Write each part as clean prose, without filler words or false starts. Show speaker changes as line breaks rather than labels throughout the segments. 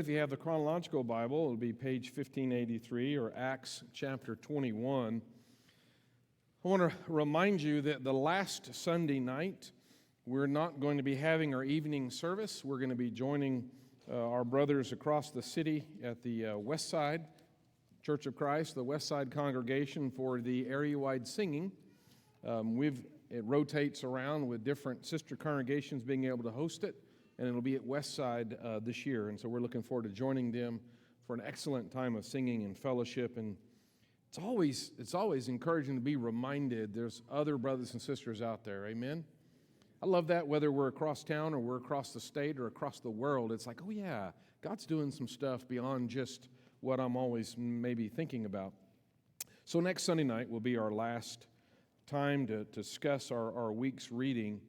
If you have the chronological Bible, it'll be page 1583 or Acts chapter 21. I want to remind you that the last Sunday night, we're not going to be having our evening service. We're going to be joining our brothers across the city at the West Side Church of Christ, the West Side congregation, for the area-wide singing. It rotates around with different sister congregations being able to host it, and it'll be at West Side this year. And so we're looking forward to joining them for an excellent time of singing and fellowship. And it's always encouraging to be reminded there's other brothers and sisters out there. Amen? I love that, whether we're across town or we're across the state or across the world. It's like, oh yeah, God's doing some stuff beyond just what I'm always maybe thinking about. So next Sunday night will be our last time to discuss our week's reading,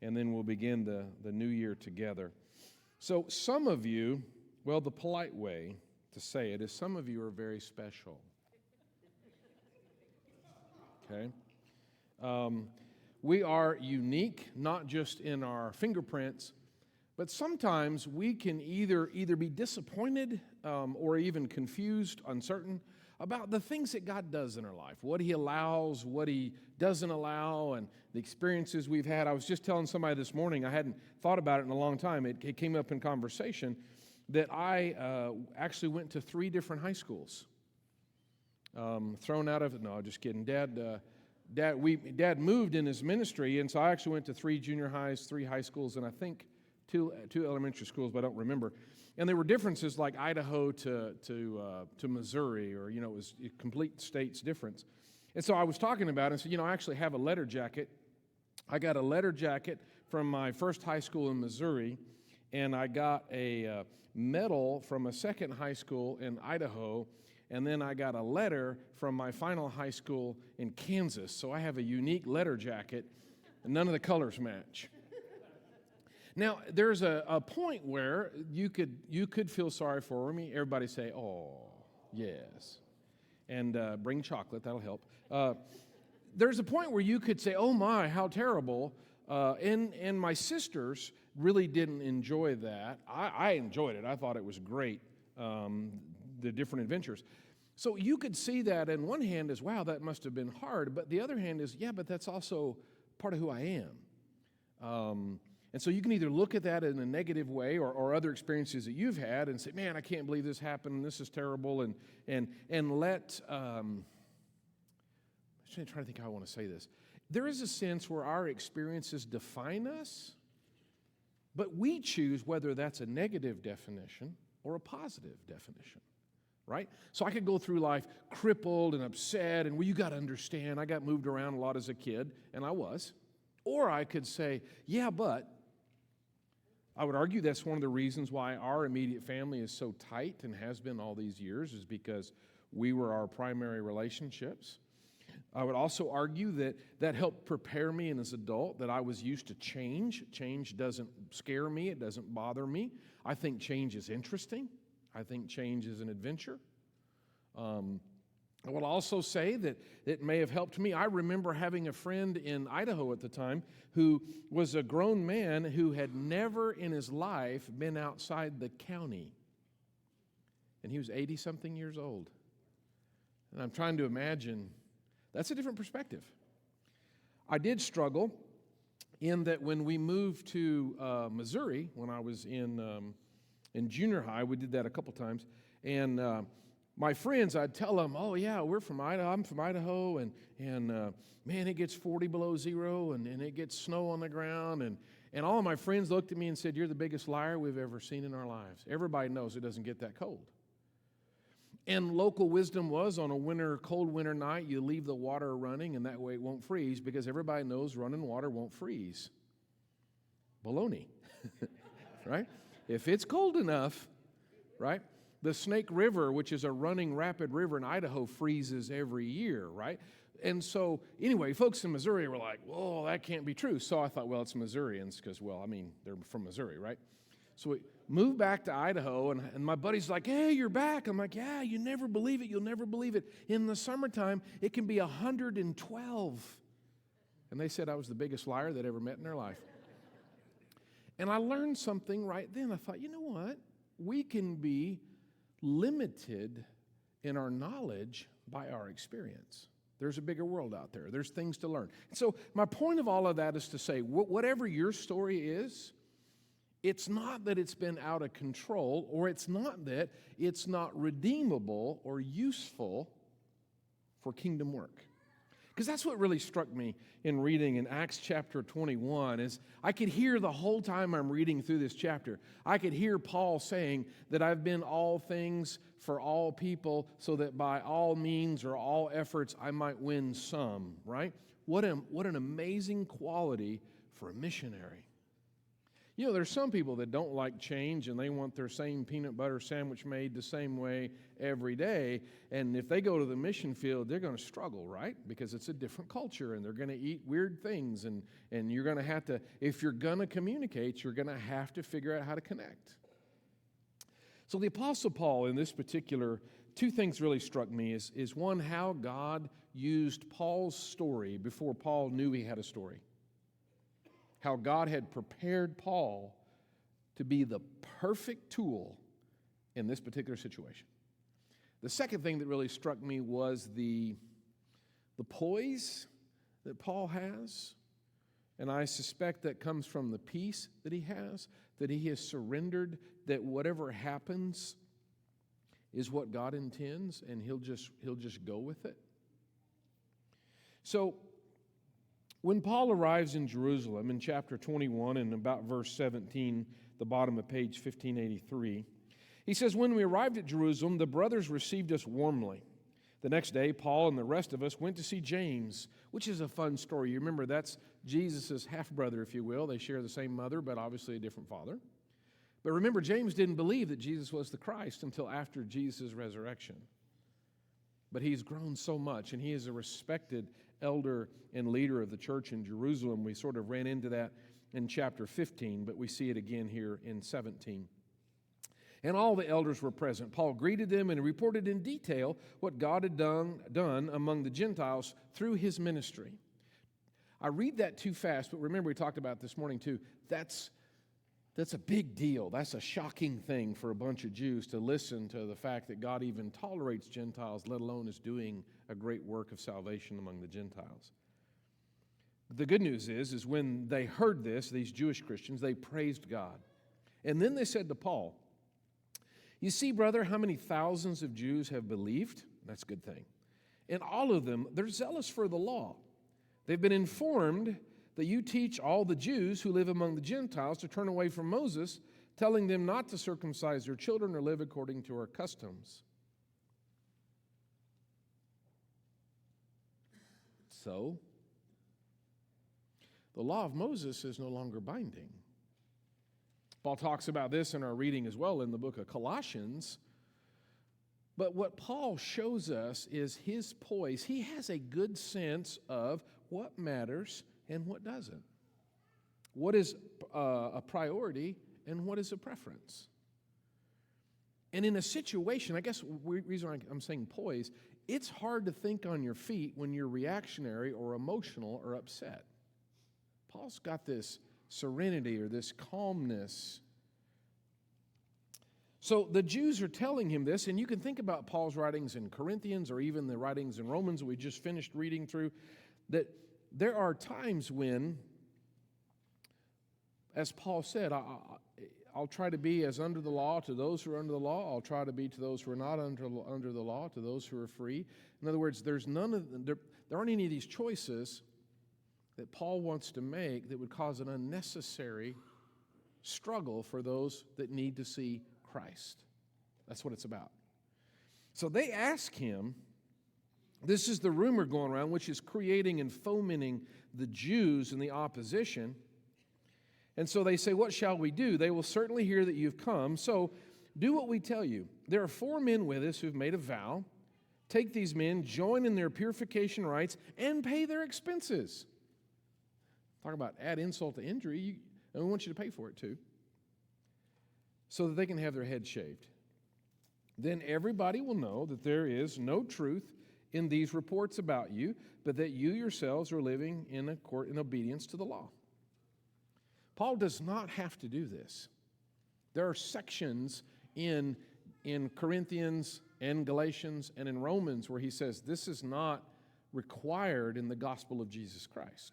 and then we'll begin the new year together. So some of you, well, the polite way to say it is some of you are very special. Okay? We are unique, not just in our fingerprints, but sometimes we can either be disappointed or even confused, uncertain about the things that God does in our life, what He allows, what He doesn't allow, and the experiences we've had. I was just telling somebody this morning, I hadn't thought about it in a long time. It came up in conversation that I actually went to 3 different high schools. Thrown out of it. No, just kidding. Dad moved in his ministry, and so I actually went to 3 junior highs, 3 high schools, and I think two elementary schools, but I don't remember. And there were differences like Idaho to Missouri, or, it was a complete state's difference. And so I was talking about it and said, I actually have a letter jacket. I got a letter jacket from my first high school in Missouri, and I got a medal from a second high school in Idaho, and then I got a letter from my final high school in Kansas. So I have a unique letter jacket, and none of the colors match. Now, there's a point where you could feel sorry for me. Everybody say, oh, yes. And bring chocolate, that'll help. There's a point where you could say, oh my, how terrible. And my sisters really didn't enjoy that. I enjoyed it. I thought it was great, the different adventures. So you could see that in one hand as, wow, that must have been hard. But the other hand is, yeah, but that's also part of who I am. And so you can either look at that in a negative way or other experiences that you've had and say, man, I can't believe this happened, and this is terrible, and let, I'm trying to think how I want to say this. There is a sense where our experiences define us, but we choose whether that's a negative definition or a positive definition, right? So I could go through life crippled and upset, and you got to understand, I got moved around a lot as a kid, and I was. Or I could say, yeah, but I would argue that's one of the reasons why our immediate family is so tight and has been all these years, is because we were our primary relationships. I would also argue that helped prepare me as an adult, that I was used to change. Change doesn't scare me. It doesn't bother me. I think change is interesting. I think change is an adventure. I will also say that it may have helped me. I remember having a friend in Idaho at the time who was a grown man who had never in his life been outside the county. And he was 80-something years old. And I'm trying to imagine, that's a different perspective. I did struggle in that when we moved to Missouri, when I was in junior high, we did that a couple times, and my friends, I'd tell them, oh, yeah, we're from Idaho. I'm from Idaho, and man, it gets 40 below zero, and it gets snow on the ground. And all of my friends looked at me and said, you're the biggest liar we've ever seen in our lives. Everybody knows it doesn't get that cold. And local wisdom was, on a cold winter night, you leave the water running, and that way it won't freeze, because everybody knows running water won't freeze. Baloney, right? If it's cold enough, right? The Snake River, which is a running rapid river in Idaho, freezes every year, right? And so, anyway, folks in Missouri were like, whoa, that can't be true. So I thought, well, it's Missourians because, they're from Missouri, right? So we moved back to Idaho, and my buddy's like, hey, you're back. I'm like, yeah, you never believe it. You'll never believe it. In the summertime, it can be 112. And they said I was the biggest liar they'd ever met in their life. And I learned something right then. I thought, you know what? we can be limited in our knowledge by our experience. There's a bigger world out there. There's things to learn. So my point of all of that is to say, whatever your story is, it's not that it's been out of control, or it's not that it's not redeemable or useful for kingdom work. Because that's what really struck me in reading in Acts chapter 21 is I could hear the whole time I'm reading through this chapter, I could hear Paul saying that I've been all things for all people so that by all means or all efforts I might win some, right? What an amazing quality for a missionary. You know, there's some people that don't like change and they want their same peanut butter sandwich made the same way every day. And if they go to the mission field, they're going to struggle, right? Because it's a different culture and they're going to eat weird things. And you're going to have to, if you're going to communicate, you're going to have to figure out how to connect. So the Apostle Paul in this particular, two things really struck me is one, how God used Paul's story before Paul knew he had a story. How God had prepared Paul to be the perfect tool in this particular situation. The second thing that really struck me was the poise that Paul has, and I suspect that comes from the peace that he has, that he has surrendered, that whatever happens is what God intends, and he'll just go with it. So, when Paul arrives in Jerusalem in chapter 21 and about verse 17, the bottom of page 1583, he says, "When we arrived at Jerusalem, the brothers received us warmly. The next day, Paul and the rest of us went to see James," which is a fun story. You remember that's Jesus' half-brother, if you will. They share the same mother, but obviously a different father. But remember, James didn't believe that Jesus was the Christ until after Jesus' resurrection. But he's grown so much, and he is a respected elder and leader of the church in Jerusalem. We sort of ran into that in chapter 15, but we see it again here in 17. And all the elders were present. Paul greeted them and reported in detail what God had done among the Gentiles through his ministry. I read that too fast, but remember we talked about this morning too. That's a big deal. That's a shocking thing for a bunch of Jews to listen to the fact that God even tolerates Gentiles, let alone is doing a great work of salvation among the Gentiles. The good news is when they heard this, these Jewish Christians, they praised God. And then they said to Paul, "You see, brother, how many thousands of Jews have believed?" That's a good thing. "And all of them, they're zealous for the law. They've been informed that you teach all the Jews who live among the Gentiles to turn away from Moses, telling them not to circumcise their children or live according to our customs." So, the law of Moses is no longer binding. Paul talks about this in our reading as well in the book of Colossians. But what Paul shows us is his poise. He has a good sense of what matters and what doesn't. What is a priority and what is a preference. And in a situation, I guess the reason I'm saying poise, it's hard to think on your feet when you're reactionary or emotional or upset. Paul's got this serenity or this calmness. So the Jews are telling him this, and you can think about Paul's writings in Corinthians or even the writings in Romans we just finished reading through, that there are times when, as Paul said, I'll try to be as under the law to those who are under the law. I'll try to be to those who are not under the law, to those who are free. In other words, there aren't any of these choices that Paul wants to make that would cause an unnecessary struggle for those that need to see Christ. That's what it's about. So they ask him, this is the rumor going around, which is creating and fomenting the Jews and the opposition. And so they say, "What shall we do?" They will certainly hear that you've come. So do what we tell you. There are 4 men with us who've made a vow. Take these men, join in their purification rites, and pay their expenses. Talk about add insult to injury. And we want you to pay for it too, so that they can have their heads shaved. Then everybody will know that there is no truth in these reports about you, but that you yourselves are living in obedience to the law. Paul does not have to do this. There are sections in Corinthians and Galatians and in Romans, where he says this is not required in the gospel of Jesus Christ.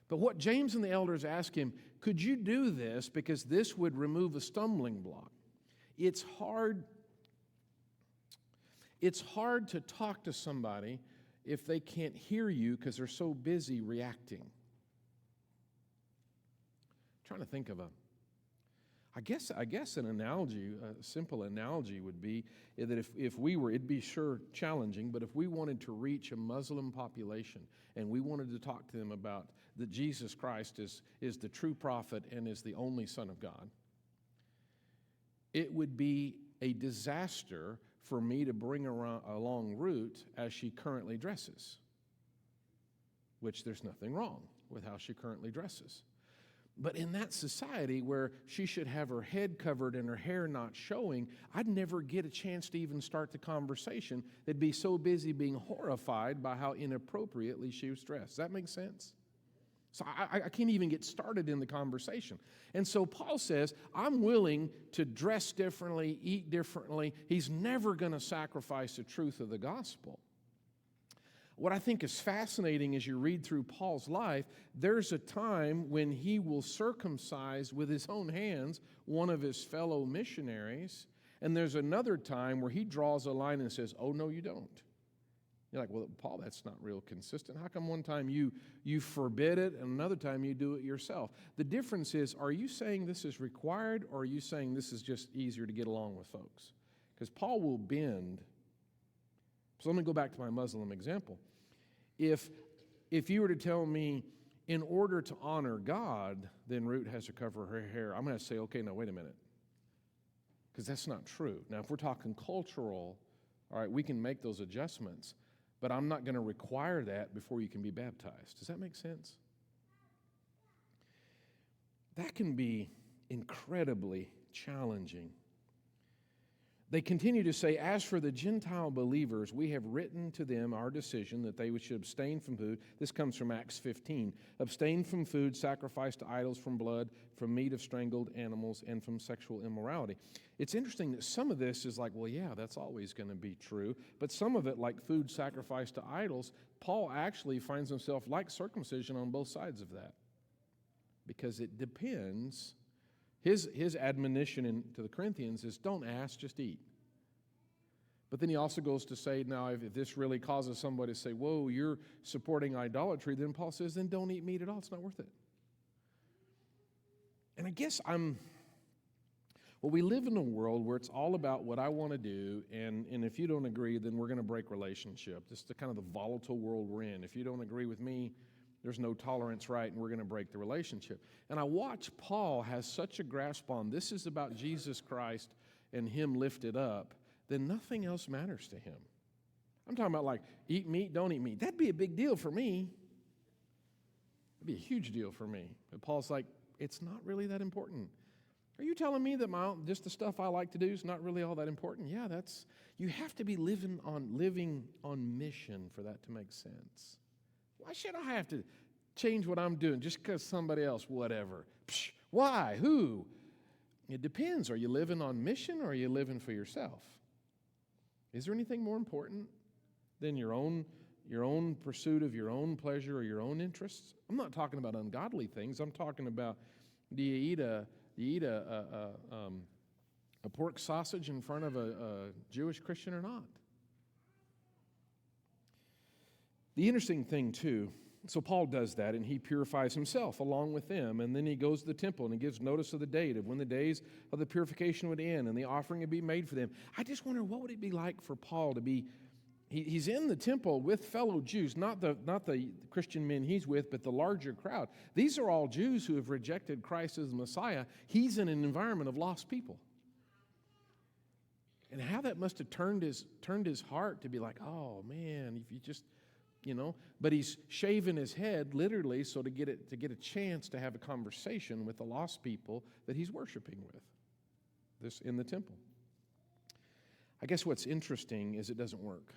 But what James and the elders ask him, could you do this because this would remove a stumbling block? It's hard to talk to somebody if they can't hear you because they're so busy reacting. I'm trying to think of I guess an analogy, a simple analogy would be that if we were, it'd be sure challenging, but if we wanted to reach a Muslim population and we wanted to talk to them about that Jesus Christ is the true prophet and is the only Son of God, it would be a disaster for me to bring along Ruth as she currently dresses, which there's nothing wrong with how she currently dresses. But in that society where she should have her head covered and her hair not showing, I'd never get a chance to even start the conversation. They'd be so busy being horrified by how inappropriately she was dressed. Does that make sense? So I can't even get started in the conversation. And so Paul says, I'm willing to dress differently, eat differently. He's never going to sacrifice the truth of the gospel. What I think is fascinating as you read through Paul's life, there's a time when he will circumcise with his own hands one of his fellow missionaries, and there's another time where he draws a line and says, oh, no, you don't. You're like, well, Paul, that's not real consistent. How come one time you forbid it and another time you do it yourself? The difference is, are you saying this is required or are you saying this is just easier to get along with folks? Because Paul will bend. So let me go back to my Muslim example. If you were to tell me, in order to honor God, then Ruth has to cover her hair, I'm going to say, okay, no, wait a minute. Because that's not true. Now, if we're talking cultural, all right, we can make those adjustments, but I'm not going to require that before you can be baptized. Does that make sense? That can be incredibly challenging. They continue to say, as for the Gentile believers, we have written to them our decision that they should abstain from food. This comes from Acts 15. Abstain from food sacrificed to idols, from blood, from meat of strangled animals, and from sexual immorality. It's interesting that some of this is like, well, yeah, that's always going to be true. But some of it, like food sacrificed to idols, Paul actually finds himself like circumcision on both sides of that. Because it depends. His admonition to the Corinthians is don't ask, just eat. But then he also goes to say, now if this really causes somebody to say, whoa, you're supporting idolatry, then Paul says, then don't eat meat at all. It's not worth it. And I guess we live in a world where it's all about what I want to do, and if you don't agree, then we're going to break relationship. This is the kind of the volatile world we're in. If you don't agree with me, there's no tolerance, right, and we're going to break the relationship. And I watch Paul has such a grasp on this is about Jesus Christ and him lifted up, then nothing else matters to him. I'm talking about like eat meat, don't eat meat. That'd be a big deal for me. It'd be a huge deal for me. But Paul's like, it's not really that important. Are you telling me that just the stuff I like to do is not really all that important? Yeah, you have to be living on mission for that to make sense. Why should I have to change what I'm doing just because somebody else, whatever? Psh, why? Who? It depends. Are you living on mission or are you living for yourself? Is there anything more important than your own pursuit of your own pleasure or your own interests? I'm not talking about ungodly things. I'm talking about do you eat a pork sausage in front of a Jewish Christian or not? The interesting thing, too, so Paul does that, and he purifies himself along with them, and then he goes to the temple, and he gives notice of the date of when the days of the purification would end, and the offering would be made for them. I just wonder, what would it be like for Paul to be, he's in the temple with fellow Jews, not the Christian men he's with, but the larger crowd. These are all Jews who have rejected Christ as the Messiah. He's in an environment of lost people. And how that must have turned his heart to be like, oh, man, if you just... but he's shaving his head literally so to get a chance to have a conversation with the lost people that he's worshiping with this in the temple. I guess what's interesting is it doesn't work.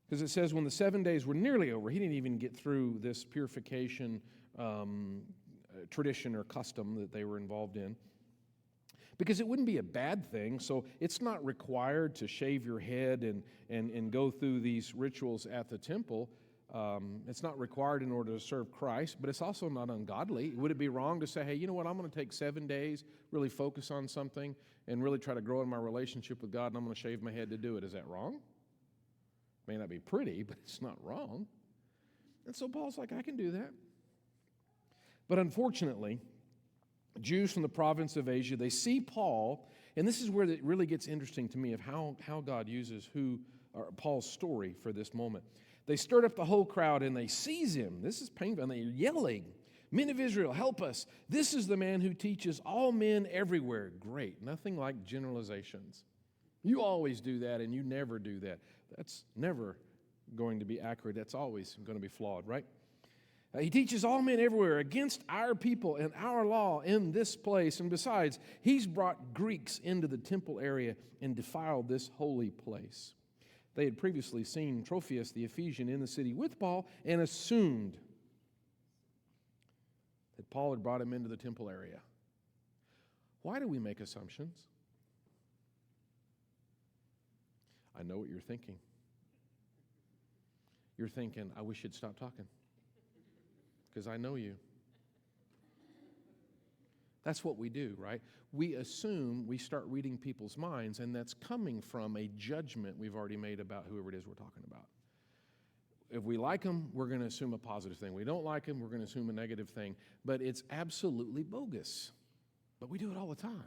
Because it says when the 7 days were nearly over, he didn't even get through this purification tradition or custom that they were involved in. Because it wouldn't be a bad thing. So it's not required to shave your head and go through these rituals at the temple. It's not required in order to serve Christ, but it's also not ungodly. Would it be wrong to say, hey, you know what, I'm going to take 7 days, really focus on something, and really try to grow in my relationship with God, and I'm going to shave my head to do it? Is that wrong? May not be pretty, but it's not wrong. And so Paul's like, I can do that. But unfortunately, Jews from the province of Asia, they see Paul, and this is where it really gets interesting to me of how God uses Paul's story for this moment. They stirred up the whole crowd and they seize him. This is painful. And they're yelling, "Men of Israel, help us. This is the man who teaches all men everywhere." Great. Nothing like generalizations. You always do that and you never do that. That's never going to be accurate. That's always going to be flawed, right? He teaches all men everywhere against our people and our law in this place. And besides, he's brought Greeks into the temple area and defiled this holy place. They had previously seen Trophius the Ephesian in the city with Paul and assumed that Paul had brought him into the temple area. Why do we make assumptions? I know what you're thinking. You're thinking, I wish you'd stop talking, because I know you. That's what we do, right? We assume, we start reading people's minds, and that's coming from a judgment we've already made about whoever it is we're talking about. If we like them, we're going to assume a positive thing. We don't like them, we're going to assume a negative thing. But it's absolutely bogus. But we do it all the time.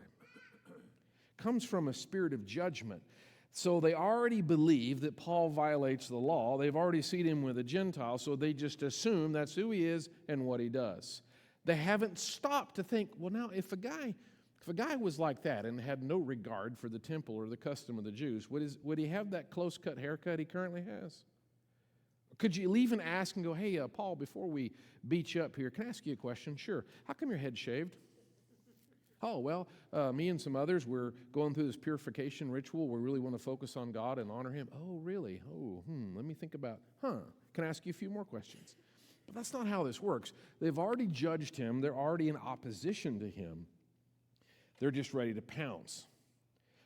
It comes from a spirit of judgment. So they already believe that Paul violates the law. They've already seen him with a Gentile, so they just assume that's who he is and what he does. They haven't stopped to think, well, now, if a guy was like that and had no regard for the temple or the custom of the Jews, would he have that close-cut haircut he currently has? Could you even ask and go, hey, Paul, before we beat you up here, can I ask you a question? Sure. How come your head's shaved? Oh, well, me and some others, we're going through this purification ritual. We really want to focus on God and honor him. Oh, really? Oh, let me think about, can I ask you a few more questions? But that's not how this works. They've already judged him. They're already in opposition to him. They're just ready to pounce.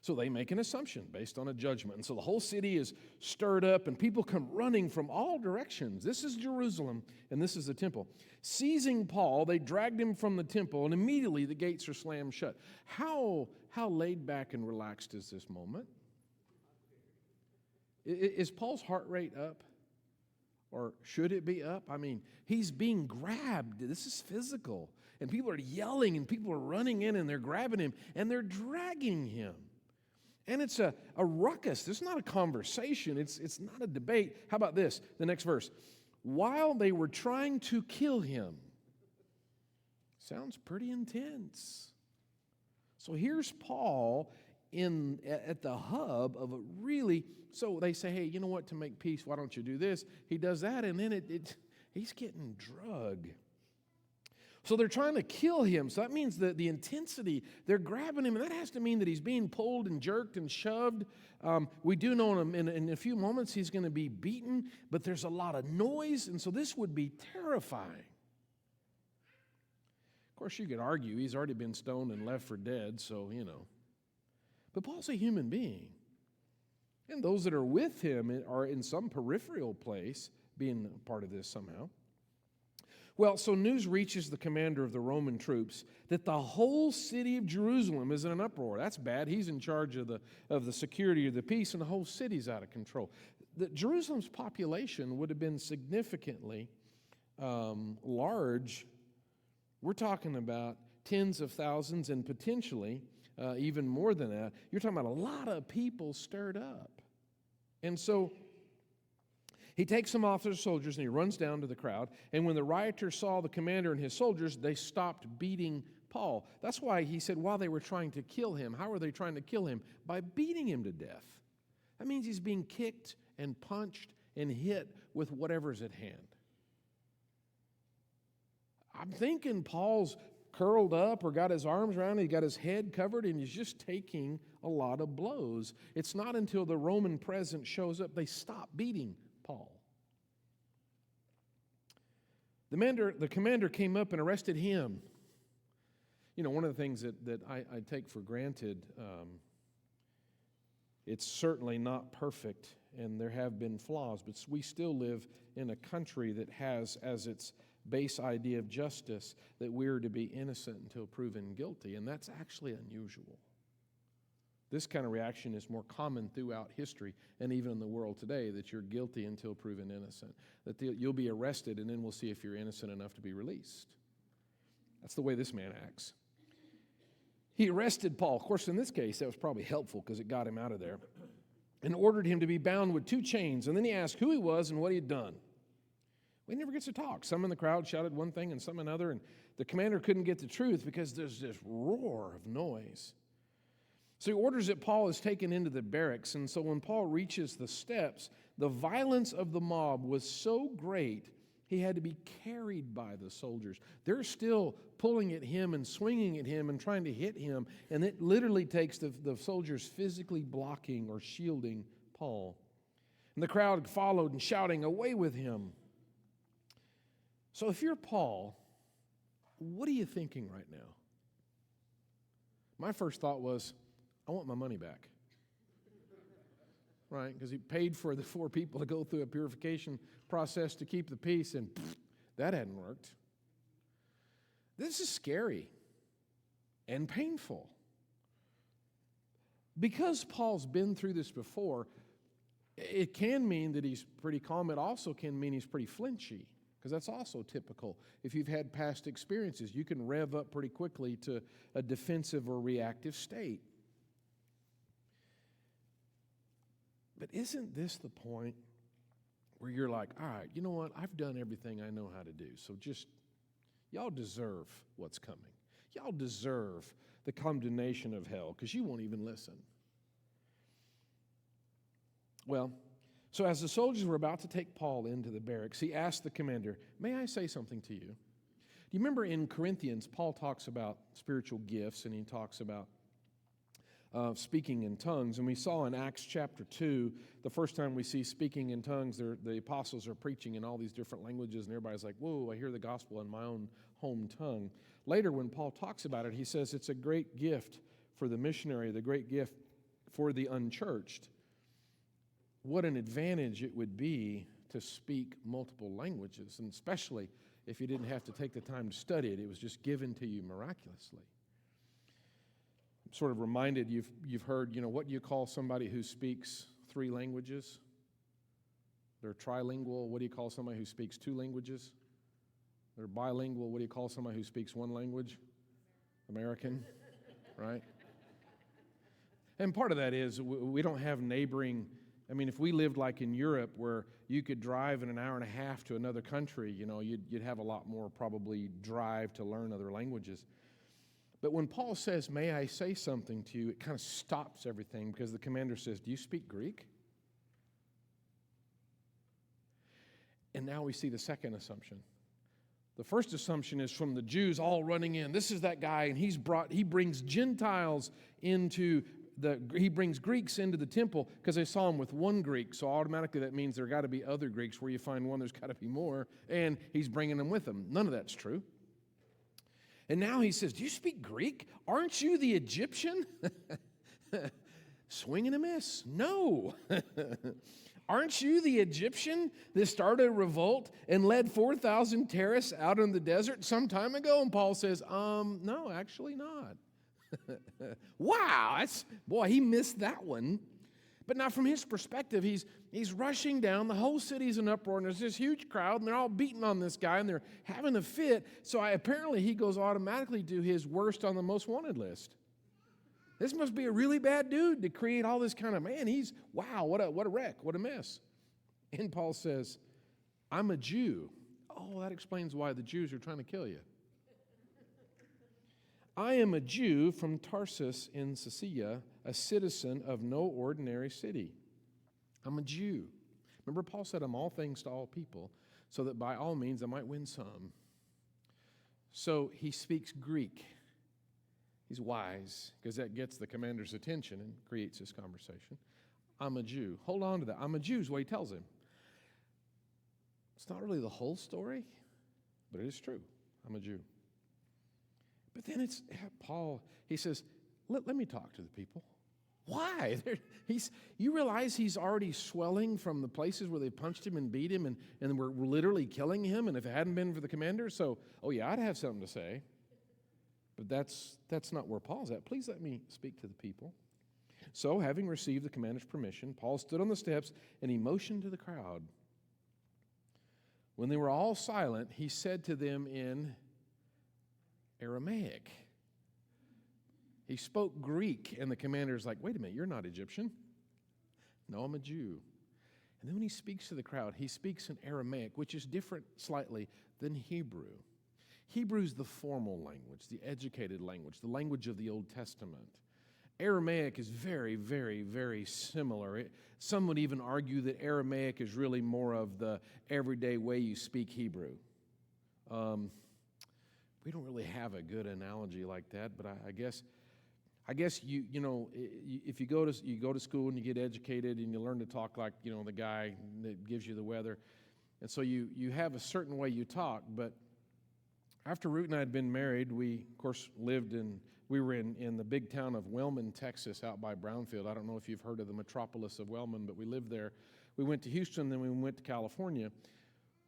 So they make an assumption based on a judgment. And so the whole city is stirred up and people come running from all directions. This is Jerusalem and this is the temple. Seizing Paul, they dragged him from the temple and immediately the gates are slammed shut. How laid back and relaxed is this moment? Is Paul's heart rate up? Or should it be up? I mean, he's being grabbed. This is physical. And people are yelling and people are running in and they're grabbing him and they're dragging him. And it's a ruckus. It's not a conversation. It's not a debate. How about this? The next verse. While they were trying to kill him. Sounds pretty intense. So here's Paul at the hub of a really, so they say, hey, you know what, to make peace, why don't you do this? He does that, and then he's getting drugged. So they're trying to kill him. So that means that the intensity, they're grabbing him, and that has to mean that he's being pulled and jerked and shoved. We do know in a few moments he's going to be beaten, but there's a lot of noise, and so this would be terrifying. Of course, you could argue he's already been stoned and left for dead, so, you know. But Paul's a human being. And those that are with him are in some peripheral place being part of this somehow. Well, so news reaches the commander of the Roman troops that the whole city of Jerusalem is in an uproar. That's bad. He's in charge of the security of the peace, and the whole city's out of control. Jerusalem's population would have been significantly large. We're talking about tens of thousands and potentially even more than that. You're talking about a lot of people stirred up. And so he takes some officers, soldiers, and he runs down to the crowd. And when the rioters saw the commander and his soldiers, they stopped beating Paul. That's why he said while they were trying to kill him. How were they trying to kill him? By beating him to death. That means he's being kicked and punched and hit with whatever's at hand. I'm thinking Paul's curled up or got his arms around, he got his head covered, and he's just taking a lot of blows. It's not until the Roman presence shows up they stop beating Paul. The commander came up and arrested him. You know, one of the things that I take for granted, it's certainly not perfect, and there have been flaws, but we still live in a country that has as its base idea of justice that we're to be innocent until proven guilty, and that's actually unusual. This kind of reaction is more common throughout history and even in the world today, that you're guilty until proven innocent, that you'll be arrested and then we'll see if you're innocent enough to be released. That's the way this man acts. He arrested Paul. Of course, in this case, that was probably helpful because it got him out of there, and ordered him to be bound with 2 chains. And then he asked who he was and what he had done. Well, he never gets to talk. Some in the crowd shouted one thing and some another, and the commander couldn't get the truth because there's this roar of noise. So he orders that Paul is taken into the barracks, and so when Paul reaches the steps, the violence of the mob was so great he had to be carried by the soldiers. They're still pulling at him and swinging at him and trying to hit him, and it literally takes the soldiers physically blocking or shielding Paul. And the crowd followed and shouting, "Away with him!" So if you're Paul, what are you thinking right now? My first thought was, I want my money back. Right? Because he paid for the 4 people to go through a purification process to keep the peace, and that hadn't worked. This is scary and painful. Because Paul's been through this before, it can mean that he's pretty calm. It also can mean he's pretty flinchy, because that's also typical. If you've had past experiences, you can rev up pretty quickly to a defensive or reactive state. But isn't this the point where you're like, all right, you know what? I've done everything I know how to do. So just, y'all deserve what's coming. Y'all deserve the condemnation of hell because you won't even listen. Well, so as the soldiers were about to take Paul into the barracks, he asked the commander, "May I say something to you?" Do you remember in Corinthians, Paul talks about spiritual gifts, and he talks about speaking in tongues. And we saw in Acts chapter 2, the first time we see speaking in tongues, the apostles are preaching in all these different languages, and everybody's like, whoa, I hear the gospel in my own home tongue. Later, when Paul talks about it, he says it's a great gift for the missionary, the great gift for the unchurched. What an advantage it would be to speak multiple languages, and especially if you didn't have to take the time to study it. It was just given to you miraculously. I'm sort of reminded, you've heard, what do you call somebody who speaks 3 languages? They're trilingual. What do you call somebody who speaks 2 languages? They're bilingual. What do you call somebody who speaks 1 language? American, right? And part of that is we don't have neighboring. I mean, if we lived like in Europe where you could drive in an hour and a half to another country, you'd have a lot more probably drive to learn other languages. But when Paul says, "May I say something to you," it kind of stops everything because the commander says, "Do you speak Greek?" And now we see the second assumption. The first assumption is from the Jews all running in. This is that guy, and he brings Gentiles he brings Greeks into the temple because they saw him with 1 Greek. So automatically that means there got to be other Greeks. Where you find 1, there's got to be more. And he's bringing them with him. None of that's true. And now he says, "Do you speak Greek? Aren't you the Egyptian?" Swing and a miss. No. Aren't you the Egyptian that started a revolt and led 4,000 terrorists out in the desert some time ago? And Paul says, no, actually not. Wow, he missed that one. But now from his perspective, he's rushing down. The whole city's in uproar, and there's this huge crowd, and they're all beating on this guy, and they're having a fit. So apparently he goes automatically to his worst on the most wanted list. This must be a really bad dude to create all this kind of, wow, what a wreck, what a mess. And Paul says, "I'm a Jew." Oh, that explains why the Jews are trying to kill you. "I am a Jew from Tarsus in Cilicia, a citizen of no ordinary city." I'm a Jew. Remember, Paul said, "I'm all things to all people, so that by all means I might win some." So he speaks Greek. He's wise, because that gets the commander's attention and creates this conversation. "I'm a Jew." Hold on to that. "I'm a Jew" is what he tells him. It's not really the whole story, but it is true. I'm a Jew. But then Paul, he says, let me talk to the people. Why? You realize he's already swelling from the places where they punched him and beat him and were literally killing him, and if it hadn't been for the commander, I'd have something to say. But that's not where Paul's at. Please let me speak to the people. So, having received the commander's permission, Paul stood on the steps and he motioned to the crowd. When they were all silent, he said to them in Aramaic. He spoke Greek, and the commander's like, wait a minute, you're not Egyptian. No, I'm a Jew. And then when he speaks to the crowd, he speaks in Aramaic, which is different slightly than Hebrew. Hebrew's the formal language, the educated language, the language of the Old Testament. Aramaic is very, very, very similar. Some would even argue that Aramaic is really more of the everyday way you speak Hebrew. We don't really have a good analogy like that, but I guess if you go to school and you get educated and you learn to talk like the guy that gives you the weather, and so you have a certain way you talk. But after Ruth and I had been married, we of course we were in the big town of Wellman, Texas, out by Brownfield. I don't know if you've heard of the metropolis of Wellman, but we lived there. We went to Houston, then we went to California.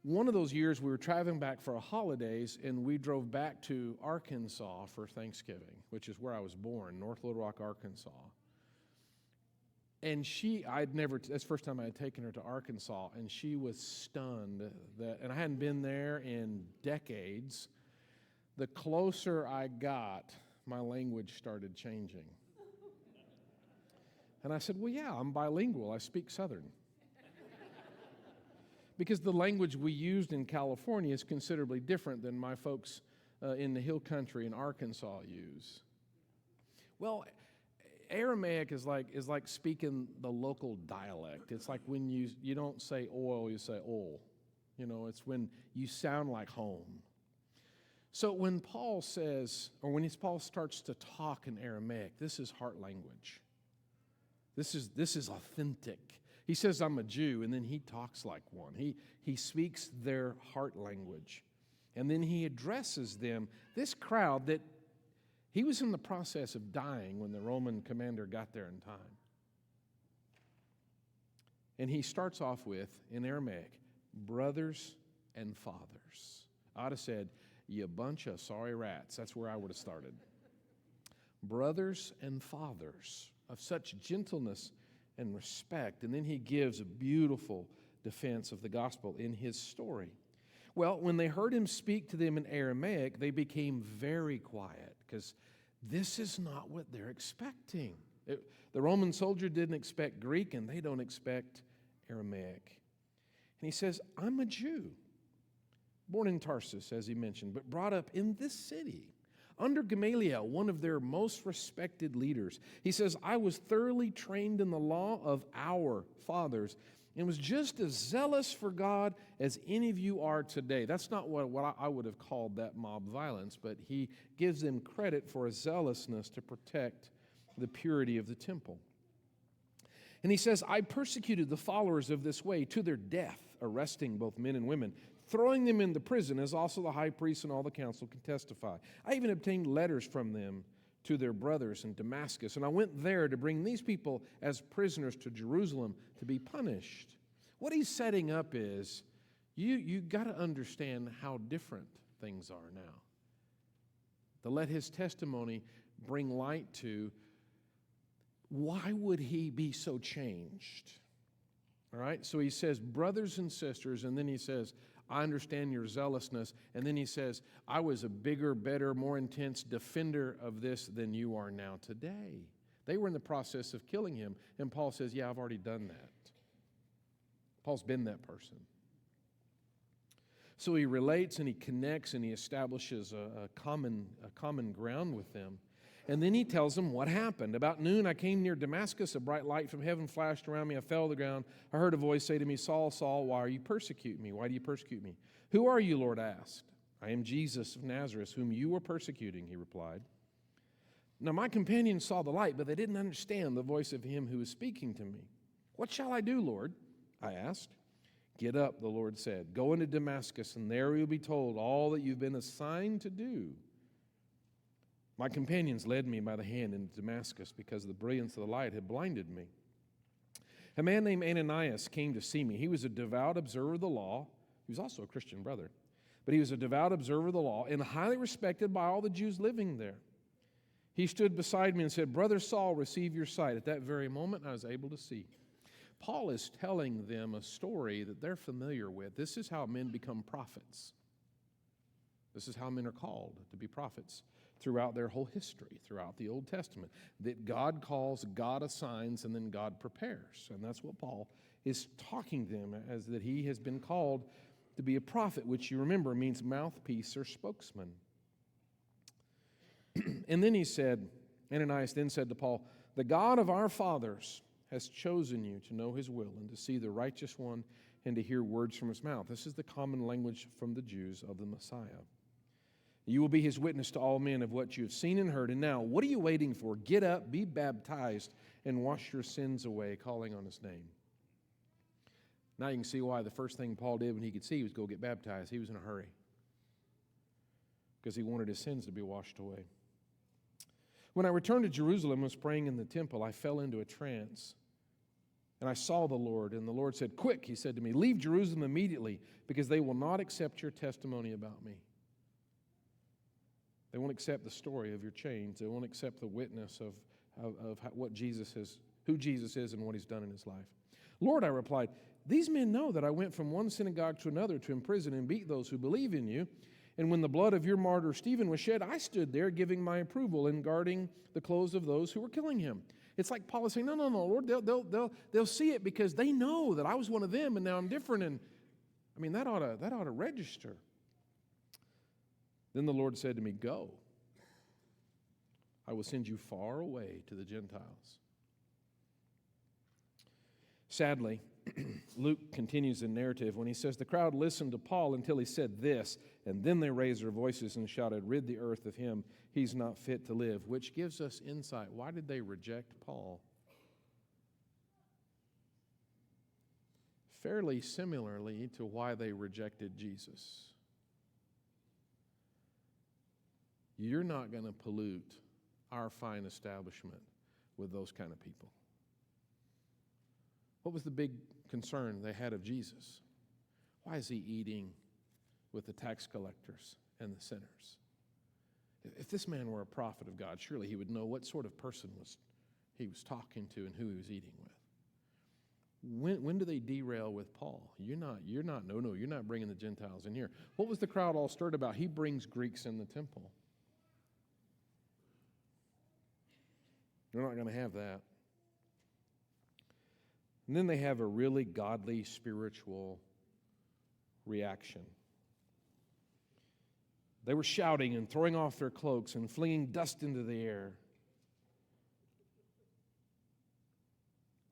One of those years, we were traveling back for holidays, and we drove back to Arkansas for Thanksgiving, which is where I was born, North Little Rock, Arkansas. And that's the first time I had taken her to Arkansas, and she was stunned and I hadn't been there in decades. The closer I got, my language started changing. And I said, well, yeah, I'm bilingual. I speak Southern. Because the language we used in California is considerably different than my folks in the hill country in Arkansas use. Well, Aramaic is like speaking the local dialect. It's like when you don't say oil, you say ol. It's when you sound like home. So when Paul starts to talk in Aramaic, this is heart language. This is authentic. He says, I'm a Jew, and then he talks like one. He speaks their heart language. And then he addresses them, this crowd that he was in the process of dying when the Roman commander got there in time. And he starts off with, in Aramaic, brothers and fathers. I would have said, you bunch of sorry rats. That's where I would have started. Brothers and fathers of such gentleness and respect. And then he gives a beautiful defense of the gospel in his story. Well, when they heard him speak to them in Aramaic, they became very quiet because this is not what they're expecting. The Roman soldier didn't expect Greek, and they don't expect Aramaic. And he says, I'm a Jew, born in Tarsus, as he mentioned, but brought up in this city under Gamaliel, one of their most respected leaders. He says, I was thoroughly trained in the law of our fathers and was just as zealous for God as any of you are today. That's not what I would have called that mob violence, but he gives them credit for a zealousness to protect the purity of the temple. And he says, I persecuted the followers of this way to their death, arresting both men and women, throwing them into prison, as also the high priest and all the council can testify. I even obtained letters from them to their brothers in Damascus, and I went there to bring these people as prisoners to Jerusalem to be punished. What he's setting up is, you got to understand how different things are now. To let his testimony bring light to, why would he be so changed? All right, so he says, brothers and sisters, and then he says, I understand your zealousness. And then he says, I was a bigger, better, more intense defender of this than you are now today. They were in the process of killing him. And Paul says, yeah, I've already done that. Paul's been that person. So he relates and he connects and he establishes a common ground with them. And then he tells them what happened. About noon, I came near Damascus. A bright light from heaven flashed around me. I fell to the ground. I heard a voice say to me, Saul, Saul, why are you persecuting me? Why do you persecute me? Who are you, Lord? I asked. I am Jesus of Nazareth, whom you were persecuting, he replied. Now my companions saw the light, but they didn't understand the voice of him who was speaking to me. What shall I do, Lord? I asked. Get up, the Lord said. Go into Damascus, and there you'll be told all that you've been assigned to do. My companions led me by the hand into Damascus because the brilliance of the light had blinded me. A man named Ananias came to see me. He was a devout observer of the law. He was also a Christian brother. But he was a devout observer of the law and highly respected by all the Jews living there. He stood beside me and said, "Brother Saul, receive your sight." At that very moment, I was able to see. Paul is telling them a story that they're familiar with. This is how men become prophets. This is how men are called to be prophets throughout their whole history, throughout the Old Testament. That God calls, God assigns, and then God prepares. And that's what Paul is talking to them as that he has been called to be a prophet, which you remember means mouthpiece or spokesman. And then he said, Ananias then said to Paul, "The God of our fathers has chosen you to know his will and to see the righteous one and to hear words from his mouth." This is the common language from the Jews of the Messiah. "You will be his witness to all men of what you have seen and heard. And now, what are you waiting for? Get up, be baptized, and wash your sins away, calling on his name." Now you can see why the first thing Paul did when he could see was go get baptized. He was in a hurry because he wanted his sins to be washed away. "When I returned to Jerusalem and was praying in the temple, I fell into a trance. And I saw the Lord, and the Lord said, 'Quick,' he said to me, 'leave Jerusalem immediately, because they will not accept your testimony about me.'" They won't accept the story of your change. They won't accept the witness of what Jesus is, who Jesus is and what he's done in his life. "Lord," I replied, "these men know that I went from one synagogue to another to imprison and beat those who believe in you. And when the blood of your martyr Stephen was shed, I stood there giving my approval and guarding the clothes of those who were killing him." It's like Paul is saying, no, Lord, they'll see it because they know that I was one of them and now I'm different. And I mean, that ought to register. Then the Lord said to me, "Go. I will send you far away to the Gentiles." Sadly, Luke continues the narrative when he says, "The crowd listened to Paul until he said this, and then they raised their voices and shouted, 'Rid the earth of him. He's not fit to live,'" which gives us insight. Why did they reject Paul? Fairly similarly to why they rejected Jesus. You're not going to pollute our fine establishment with those kind of people. What was the big concern they had of Jesus? Why is he eating with the tax collectors and the sinners? If this man were a prophet of God, surely he would know what sort of person he was talking to and who he was eating with. When do they derail with Paul? You're not bringing the Gentiles in here. What was the crowd all stirred about? He brings Greeks in the temple. They're not going to have that. And then they have a really godly, spiritual reaction. They were shouting and throwing off their cloaks and flinging dust into the air.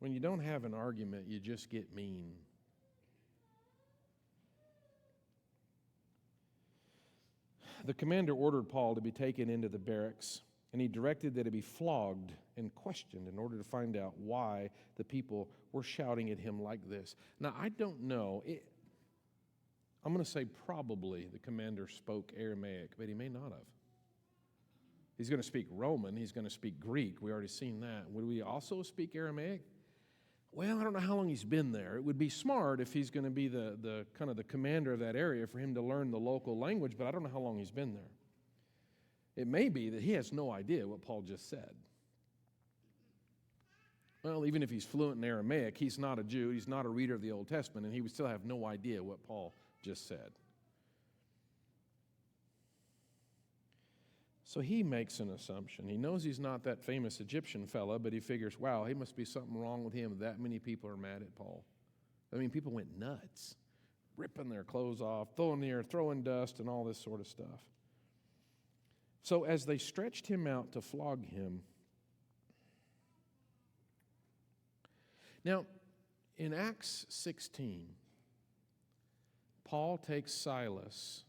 When you don't have an argument, you just get mean. The commander ordered Paul to be taken into the barracks, and he directed that he be flogged and questioned in order to find out why the people were shouting at him like this. Now, I don't know. I'm going to say probably the commander spoke Aramaic, but he may not have. He's going to speak Roman. He's going to speak Greek. We already seen that. Would we also speak Aramaic? Well, I don't know how long he's been there. It would be smart if he's going to be the kind of the commander of that area for him to learn the local language, but I don't know how long he's been there. It may be that he has no idea what Paul just said. Well, even if he's fluent in Aramaic, he's not a Jew, he's not a reader of the Old Testament, and he would still have no idea what Paul just said. So he makes an assumption. He knows he's not that famous Egyptian fella, but he figures, wow, he must be something wrong with him. That many people are mad at Paul. I mean, people went nuts, ripping their clothes off, throwing the air, throwing dust, and all this sort of stuff. So as they stretched him out to flog him, now, in Acts 16, Paul takes Silas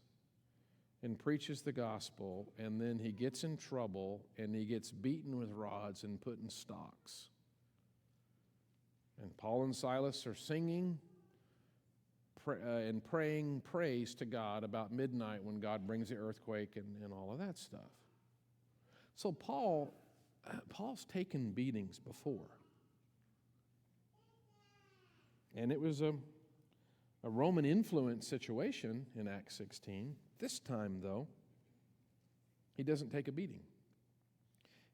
and preaches the gospel, and then he gets in trouble, and he gets beaten with rods and put in stocks. And Paul and Silas are singing and praying praise to God about midnight when God brings the earthquake and all of that stuff. So Paul's taken beatings before. And it was a Roman influence situation in Acts 16. This time, though, he doesn't take a beating.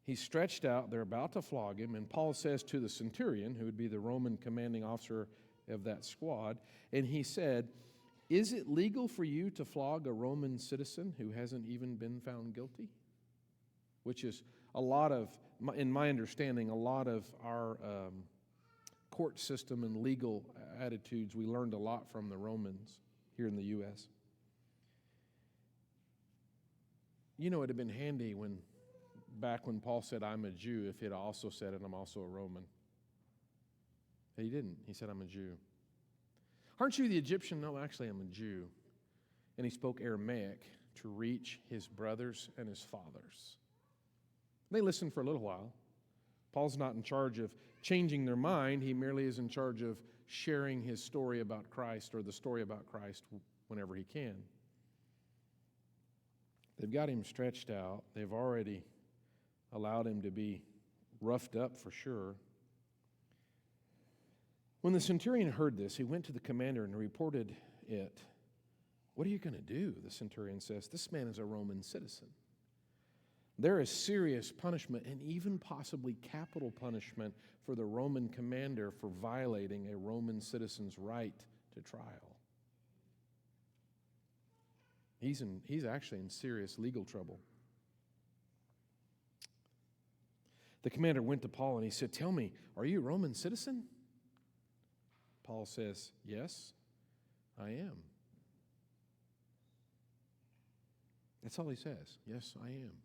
He's stretched out. They're about to flog him. And Paul says to the centurion, who would be the Roman commanding officer of that squad, and he said, "Is it legal for you to flog a Roman citizen who hasn't even been found guilty?" Which is a lot of, in my understanding, a lot of our court system and legal attitudes. We learned a lot from the Romans here in the U.S. You know, it would have been handy back when Paul said, "I'm a Jew," if he had also said it, "I'm also a Roman." He didn't. He said, "I'm a Jew." "Aren't you the Egyptian?" "No, actually, I'm a Jew." And he spoke Aramaic to reach his brothers and his fathers. They listened for a little while. Paul's not in charge of changing their mind. He merely is in charge of sharing his story about Christ, or the story about Christ, whenever he can. They've got him stretched out. They've already allowed him to be roughed up for sure. When the centurion heard this, he went to the commander and reported it. "What are you going to do?" the centurion says. "This man is a Roman citizen. There is serious punishment, and even possibly capital punishment, for the Roman commander for violating a Roman citizen's right to trial." He's actually in serious legal trouble. The commander went to Paul and he said, "Tell me, are you a Roman citizen?" Paul says, "Yes, I am." That's all he says. "Yes, I am."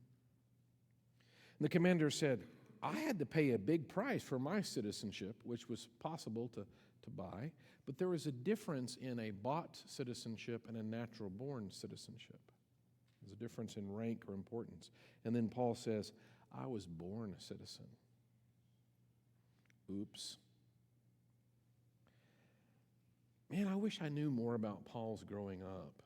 And the commander said, "I had to pay a big price for my citizenship," which was possible to buy, but there was a difference in a bought citizenship and a natural-born citizenship. There's a difference in rank or importance. And then Paul says, "I was born a citizen." Oops. Man, I wish I knew more about Paul's growing up.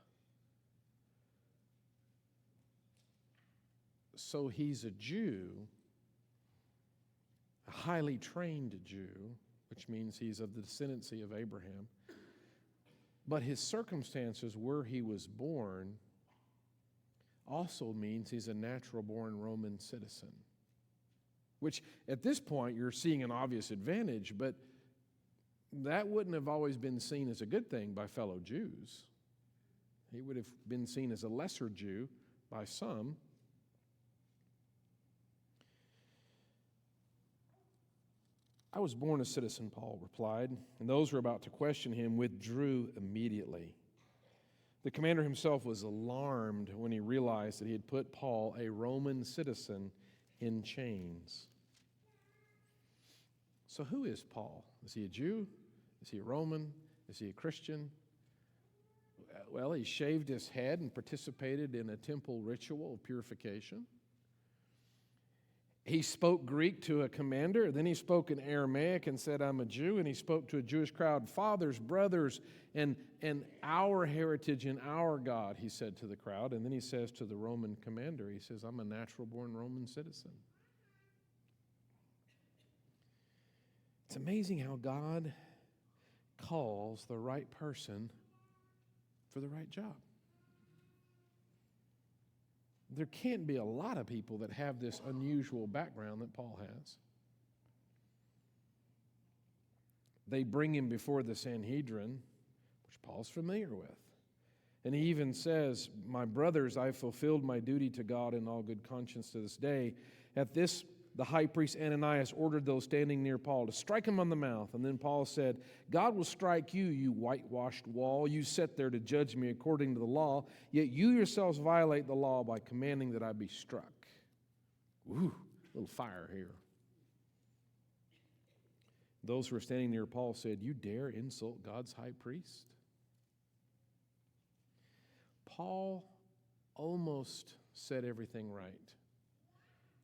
So he's a Jew, a highly trained Jew, which means he's of the descendancy of Abraham. But his circumstances where he was born also means he's a natural-born Roman citizen, which at this point you're seeing an obvious advantage, but that wouldn't have always been seen as a good thing by fellow Jews. He would have been seen as a lesser Jew by some. "I was born a citizen," Paul replied, and those who were about to question him withdrew immediately. The commander himself was alarmed when he realized that he had put Paul, a Roman citizen, in chains. So who is Paul? Is he a Jew? Is he a Roman? Is he a Christian? Well, he shaved his head and participated in a temple ritual of purification. He spoke Greek to a commander, then he spoke in Aramaic and said, "I'm a Jew," and he spoke to a Jewish crowd. "Fathers, brothers, and our heritage and our God," he said to the crowd. And then he says to the Roman commander, he says, "I'm a natural-born Roman citizen." It's amazing how God calls the right person for the right job. There can't be a lot of people that have this unusual background that Paul has. They bring him before the Sanhedrin, which Paul's familiar with. And he even says, "My brothers, I fulfilled my duty to God in all good conscience to this day." At this, the high priest Ananias ordered those standing near Paul to strike him on the mouth. And then Paul said, "God will strike you, you whitewashed wall. You sit there to judge me according to the law, yet you yourselves violate the law by commanding that I be struck." Ooh, a little fire here. Those who were standing near Paul said, "You dare insult God's high priest?" Paul almost said everything right.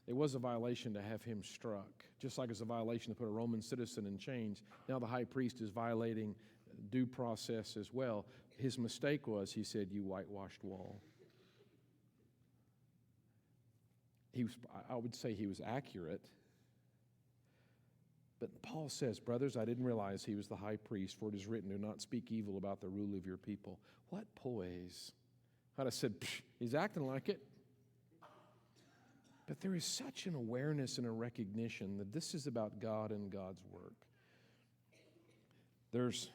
It was a violation to have him struck, just like it's a violation to put a Roman citizen in chains. Now the high priest is violating due process as well. His mistake was, he said, "You whitewashed wall." I would say he was accurate. But Paul says, brothers, I didn't realize he was the high priest, for it is written, do not speak evil about the rule of your people. What poise. I'd have said, he's acting like it. But there is such an awareness and a recognition that this is about God and God's work. There's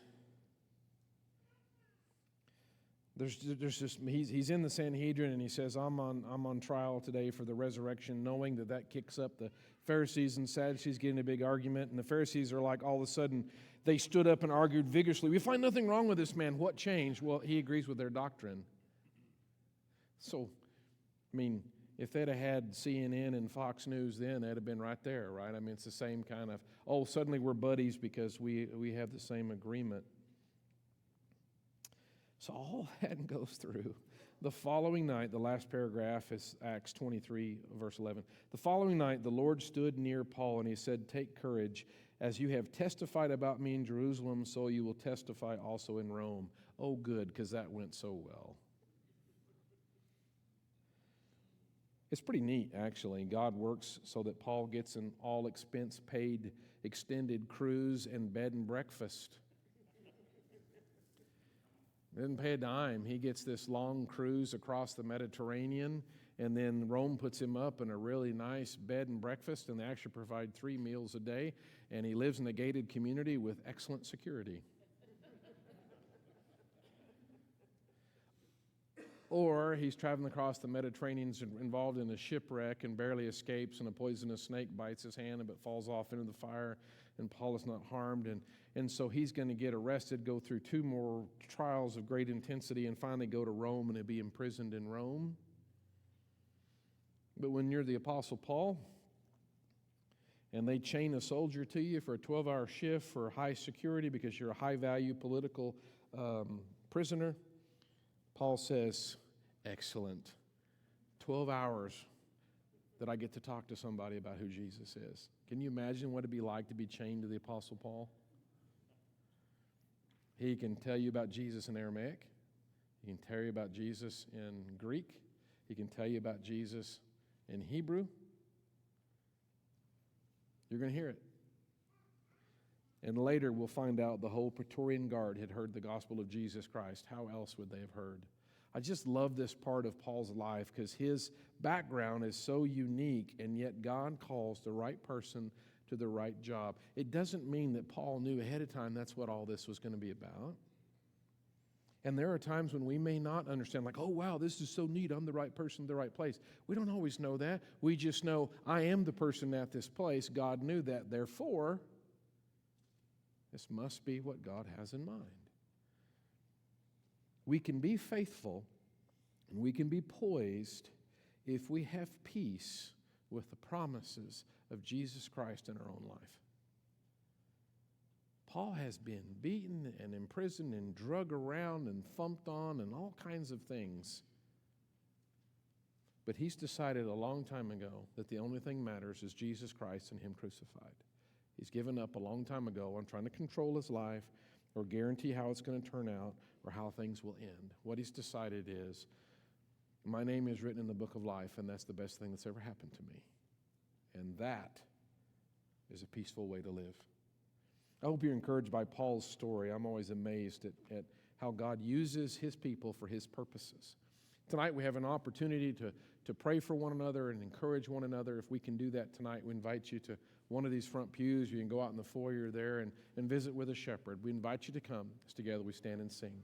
just, he's in the Sanhedrin and he says, I'm on trial today for the resurrection, knowing that kicks up the Pharisees and Sadducees getting a big argument. And the Pharisees are like, all of a sudden, they stood up and argued vigorously. We find nothing wrong with this man. What changed? Well, he agrees with their doctrine. So, I mean, if they'd have had CNN and Fox News then, they'd have been right there, right? I mean, it's the same kind of, suddenly we're buddies because we have the same agreement. So all that goes through. The following night, the last paragraph is Acts 23, verse 11. The following night, the Lord stood near Paul and he said, take courage. As you have testified about me in Jerusalem, so you will testify also in Rome. Oh, good, because that went so well. It's pretty neat, actually. God works so that Paul gets an all-expense-paid extended cruise and bed and breakfast. Doesn't pay a dime. He gets this long cruise across the Mediterranean, and then Rome puts him up in a really nice bed and breakfast, and they actually provide 3 meals a day, and he lives in a gated community with excellent security. Or he's traveling across the Mediterranean, involved in a shipwreck and barely escapes, and a poisonous snake bites his hand but falls off into the fire, and Paul is not harmed. And so he's going to get arrested, go through 2 more trials of great intensity, and finally go to Rome, and he'll be imprisoned in Rome. But when you're the Apostle Paul, and they chain a soldier to you for a 12-hour shift for high security because you're a high-value political prisoner, Paul says, excellent. 12 hours that I get to talk to somebody about who Jesus is. Can you imagine what it'd be like to be chained to the Apostle Paul? He can tell you about Jesus in Aramaic. He can tell you about Jesus in Greek. He can tell you about Jesus in Hebrew. You're going to hear it. And later we'll find out the whole Praetorian Guard had heard the gospel of Jesus Christ. How else would they have heard? I just love this part of Paul's life because his background is so unique, and yet God calls the right person to the right job. It doesn't mean that Paul knew ahead of time that's what all this was going to be about. And there are times when we may not understand, like, oh, wow, this is so neat. I'm the right person in the right place. We don't always know that. We just know I am the person at this place. God knew that. Therefore, this must be what God has in mind. We can be faithful and we can be poised if we have peace with the promises of Jesus Christ in our own life. Paul has been beaten and imprisoned and drug around and thumped on and all kinds of things. But he's decided a long time ago that the only thing matters is Jesus Christ and Him crucified. He's given up a long time ago on trying to control his life or guarantee how it's going to turn out or how things will end. What he's decided is, my name is written in the book of life, and that's the best thing that's ever happened to me. And that is a peaceful way to live. I hope you're encouraged by Paul's story. I'm always amazed at how God uses His people for His purposes. Tonight we have an opportunity to pray for one another and encourage one another. If we can do that tonight, we invite you to one of these front pews. You can go out in the foyer there and visit with a shepherd. We invite you to come as together we stand and sing.